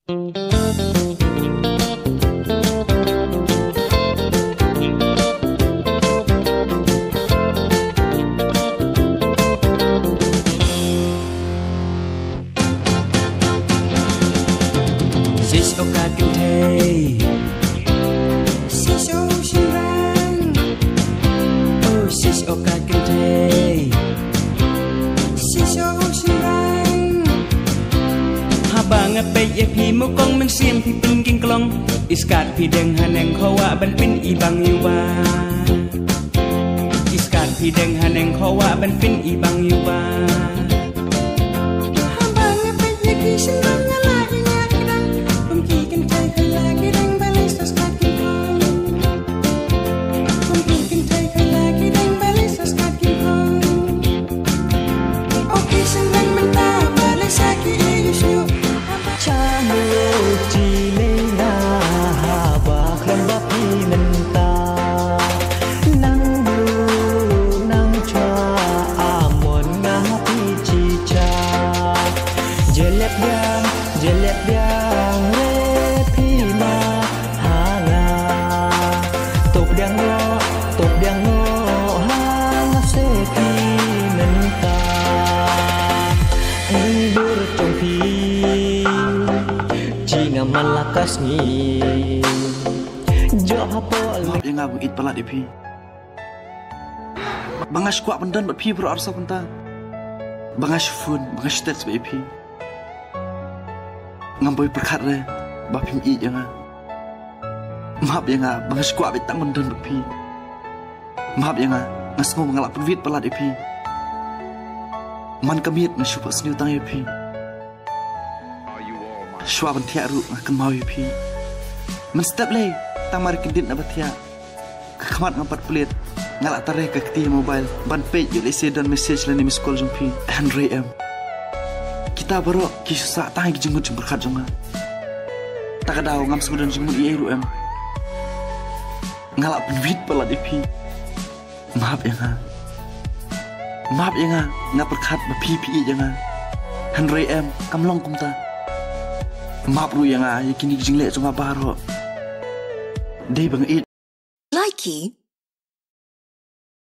โอกาสกันเทซิชโอชิรังโอ้ซิชโอกาสกันเทซิชโอชิรังหาบางไปเอพีมุกงมันเสียมที่ปิงกิงกลองอิสกัดพี่เด้งหันแหงเขาว่าบันเป็นอีบังอยู่บ้าอิสกัดพี่เด้งหันแหงเขาว่าบันเป็นอีบังอยู่บ้าหาบางไปเอพีฉันรังอะไรMalakas ni Jo hapol yang aku it pala depi bangas kuat pendan buat pi pro arsa penta bangas phone bangas text buat pi ngamboi perkat re ba pim i yang maaf yang bangas kuat betang pendan buat pi maaf yang ngas ngom ngalap penvit pala depi man kamit ngasupa sniu tang depi Shua bantia ru akan mau yupi. Menstep leh, tang mari kendit na batia. Kekamat ngampat pelit, ngalak tarik ke keti mobile. Ban page yuk lese dan message lani miss call jumpi. Andre M. Kita baru kisah tang ki jenggut berkat jonga. Tak ada ngam semudan jenggut ieu ru em. Ngalak penwit pala dipi. Maaf ya nga. Maaf ya nga, ngap berkat bapi pi jangan. Andre M, kamlong kumta. Maaf ru yang kini jinglek cuma baru. Dei bang it. Likey